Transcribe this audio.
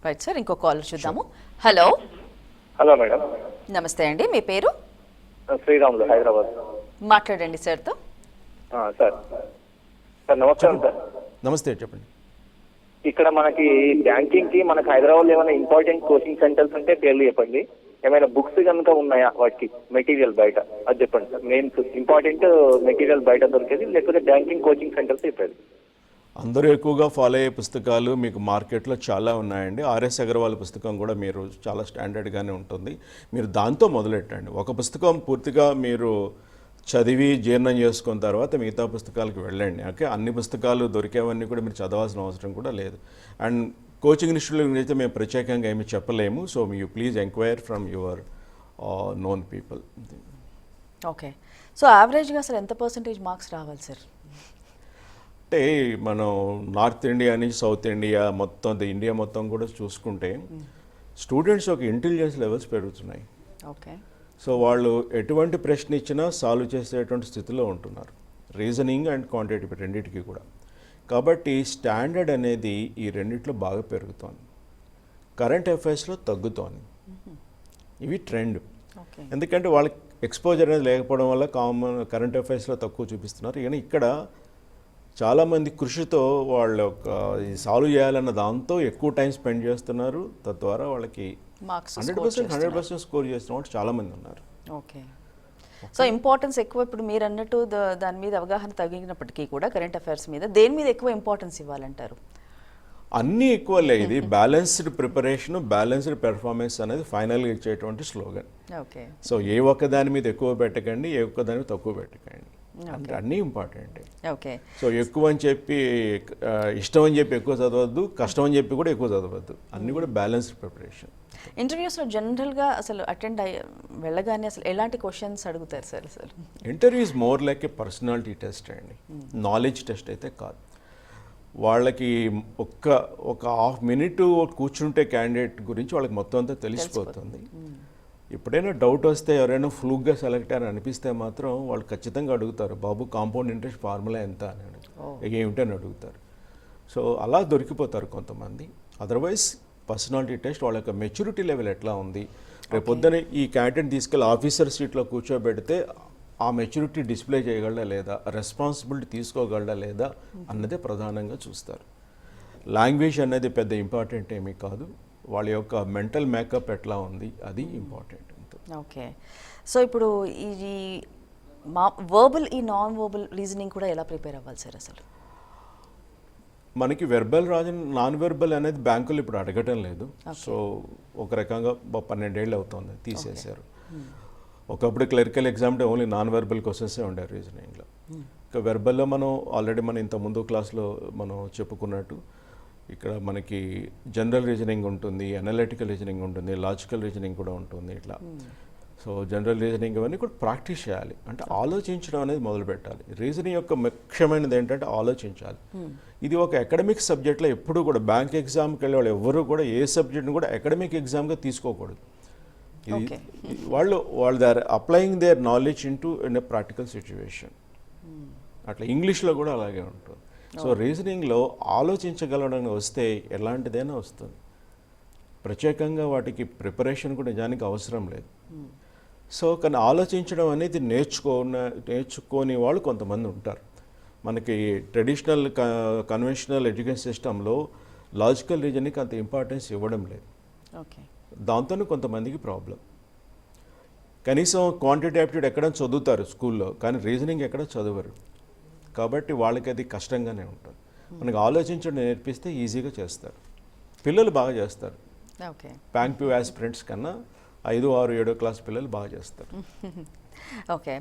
Right sir, ఇంకో caller చూద్దాము. Hello. Hello madam. నమస్తే అండి, మీ పేరు? శ్రీరాములు, హైదరాబాద్. మాట్లాడండి సార్తో. సార్ సార్ నమస్కారం సార్. నమస్తే, చెప్పండి. ఇక్కడ మనకి బ్యాంకింగ్ కి మనకి హైదరాబాద్ ఏమైనా ఇంపార్టెంట్ కోచింగ్ సెంటర్స్ ఉంటే పేర్లు చెప్పండి. ఏమైనా బుక్స్ కనుక ఉన్నాయా వాటికి, మెటీరియల్ బయట అది చెప్పండి సార్. మెయిన్ ఇంపార్టెంట్ మెటీరియల్ బయట దొరికేది, లేకపోతే బ్యాంకింగ్ కోచింగ్ సెంటర్స్ చెప్పేది. అందరూ ఎక్కువగా ఫాలో అయ్యే పుస్తకాలు మీకు మార్కెట్లో చాలా ఉన్నాయండి. ఆర్ఎస్ అగర్వాల్ పుస్తకం కూడా మీరు చాలా స్టాండర్డ్గానే ఉంటుంది. మీరు దాంతో మొదలెట్టండి. ఒక పుస్తకం పూర్తిగా మీరు చదివి జీర్ణం చేసుకున్న తర్వాత మిగతా పుస్తకాలకు వెళ్ళండి. ఓకే, అన్ని పుస్తకాలు దొరికేవన్నీ కూడా మీరు చదవాల్సిన అవసరం కూడా లేదు. అండ్ కోచింగ్ ఇన్స్టిట్యూట్ గురించి అయితే మేము ప్రత్యేకంగా ఏమీ చెప్పలేము. So you please enquire from your known people. Okay, so యావరేజ్గా అసలు ఎంత పర్సెంటేజ్ మార్క్స్ రావాలి సార్? అంటే మనం నార్త్ ఇండియా నుంచి సౌత్ ఇండియా మొత్తం ఇండియా మొత్తం కూడా చూసుకుంటే స్టూడెంట్స్ యొక్క ఇంటెలిజెన్స్ లెవెల్స్ పెరుగుతున్నాయి. ఓకే, సో వాళ్ళు ఎటువంటి ప్రశ్న ఇచ్చినా సాల్వ్ చేసేటువంటి స్థితిలో ఉంటున్నారు, రీజనింగ్ అండ్ క్వాంటిటేటివ్ రెండింటికి కూడా. కాబట్టి స్టాండర్డ్ అనేది ఈ రెండిట్లో బాగా పెరుగుతోంది, కరెంట్ అఫైర్స్లో తగ్గుతోంది. ఇవి ట్రెండ్. ఎందుకంటే వాళ్ళకి ఎక్స్పోజర్ అనేది లేకపోవడం వల్ల కామన్ కరెంట్ అఫైర్స్లో తక్కువ చూపిస్తున్నారు. కానీ ఇక్కడ చాలామంది కృషితో వాళ్ళ యొక్క సాల్వ్ చేయాలన్న దాంతో ఎక్కువ టైం స్పెండ్ చేస్తున్నారు. తద్వారా వాళ్ళకి 100% స్కోర్ చేస్తున్న వాళ్ళు చాలామంది ఉన్నారు. ఓకే, సో ఇంపార్టెన్స్ ఎక్కువ. ఇప్పుడు మీరు అన్నట్టు దాని మీద అవగాహన తగ్గినప్పటికీ కూడా కరెంట్ అఫైర్స్ మీద దేని మీద ఎక్కువ ఇంపార్టెన్స్ ఇవ్వాలంటారు? అన్నీ ఎక్కువ లేదు. బ్యాలెన్స్డ్ ప్రిపరేషన్, బ్యాలెన్స్డ్ పెర్ఫార్మెన్స్ అనేది ఫైనల్గా ఇచ్చేటువంటి స్లోగన్. ఓకే, సో ఏ ఒక్క దాని మీద ఎక్కువ పెట్టకండి, ఏ ఒక్క దాని మీద తక్కువ పెట్టకండి, అంటే అన్నీ ఇంపార్టెంటే. ఓకే, సో ఎక్కువ అని చెప్పి ఇష్టం అని చెప్పి ఎక్కువ చదవద్దు, కష్టం అని చెప్పి కూడా ఎక్కువ చదవద్దు. అన్నీ కూడా బ్యాలెన్స్డ్ ప్రిపరేషన్. ఇంటర్వ్యూస్లో జనరల్గా అసలు అటెండ్ వెళ్ళగానే అసలు ఎలాంటి క్వశ్చన్స్ అడుగుతారు సార్? అసలు interview is more like A personality test అండి, నాలెడ్జ్ టెస్ట్ అయితే కాదు. వాళ్ళకి ఒక హాఫ్ మినిట్ కూర్చుంటే క్యాండిడేట్ గురించి వాళ్ళకి మొత్తం అంతా తెలిసిపోతుంది. ఎప్పుడైనా డౌట్ వస్తే ఎవరైనా ఫ్లూక్గా సెలెక్ట్ అని అనిపిస్తే మాత్రం వాళ్ళు ఖచ్చితంగా అడుగుతారు, బాబు కాంపౌండ్ ఇంట్రెస్ట్ ఫార్ములా ఎంత అని ఏమిటని అడుగుతారు. సో అలా దొరికిపోతారు కొంతమంది. అదర్వైజ్ పర్సనాలిటీ టెస్ట్, వాళ్ళ యొక్క మెచ్యూరిటీ లెవెల్ ఎట్లా ఉంది. రేపొద్దున ఈ క్యాండిడేట్ తీసుకెళ్ళి ఆఫీసర్ సీట్లో కూర్చోబెడితే ఆ మెచ్యూరిటీ డిస్ప్లే చేయగలడా లేదా, రెస్పాన్సిబిలిటీ తీసుకోగలడా లేదా అన్నదే ప్రధానంగా చూస్తారు. లాంగ్వేజ్ అనేది పెద్ద ఇంపార్టెంట్ ఏమీ కాదు, వాళ్ళ యొక్క మెంటల్ మేకప్ ఎట్లా ఉంది అది ఇంపార్టెంట్. ఓకే, సో ఇప్పుడు ఈ వర్బల్, ఈ నాన్ వర్బల్ రీజనింగ్ కూడా ఎలా ప్రిపేర్ అవ్వాలి సార్? అసలు మనకి వెర్బల్ నాన్ వెర్బల్ అనేది బ్యాంకులు ఇప్పుడు అడగటం లేదు. సో ఒక రకంగా 12 ఏళ్ళు అవుతుంది తీసేశారు. ఒకప్పుడు క్లరికల్ ఎగ్జామ్ అంటే ఓన్లీ నాన్ వెర్బల్ క్వశ్చన్సే ఉండేవి రీజనింగ్లో. ఇంకా వెర్బల్లో మనం ఆల్రెడీ ఇంత ముందు క్లాస్లో మనం చెప్పుకున్నట్టు ఇక్కడ మనకి జనరల్ రీజనింగ్ ఉంటుంది, అనలిటికల్ రీజనింగ్ ఉంటుంది, లాజికల్ రీజనింగ్ కూడా ఉంటుంది. ఇట్లా సో జనరల్ రీజనింగ్ ఇవన్నీ కూడా ప్రాక్టీస్ చేయాలి. అంటే ఆలోచించడం అనేది మొదలు పెట్టాలి. రీజనింగ్ యొక్క ముఖ్యమైనది ఏంటంటే ఆలోచించాలి. ఇది ఒక అకాడమిక్ సబ్జెక్ట్లో ఎప్పుడు కూడా బ్యాంక్ ఎగ్జామ్కి వెళ్ళే వాళ్ళు ఎవరు కూడా ఏ సబ్జెక్ట్ని కూడా అకాడమిక్ ఎగ్జామ్గా తీసుకోకూడదు. ఇది వాళ్ళు they are applying their knowledge in a practical situation. అట్లా ఇంగ్లీష్లో కూడా అలాగే ఉంటుంది. సో రీజనింగ్లో ఆలోచించగలడం వస్తే ఎలాంటిదైనా వస్తుంది. ప్రత్యేకంగా వాటికి ప్రిపరేషన్ కూడా నిజానికి అవసరం లేదు. సో కానీ ఆలోచించడం అనేది నేర్చుకోని వాళ్ళు కొంతమంది ఉంటారు. మనకి ట్రెడిషనల్ కన్వెన్షనల్ ఎడ్యుకేషన్ సిస్టంలో లాజికల్ రీజనింగ్కి అంత ఇంపార్టెన్స్ ఇవ్వడం లేదు. ఓకే, దాంతో కొంతమందికి ప్రాబ్లం. కనీసం క్వాంటిటీ యాప్టిట్యూడ్ ఎక్కడ చదువుతారు స్కూల్లో, కానీ రీజనింగ్ ఎక్కడ చదవరు. కాబట్టి వాళ్ళకి అది కష్టంగానే ఉంటుంది. మనకి ఆలోచించడం నేర్పిస్తే ఈజీగా చేస్తారు, పిల్లలు బాగా చేస్తారు. ఓకే, బ్యాంక్ పీ ఆస్పిరెంట్స్ కన్నా 5, 6, 7 క్లాస్ పిల్లలు బాగా చేస్తారు. ఓకే.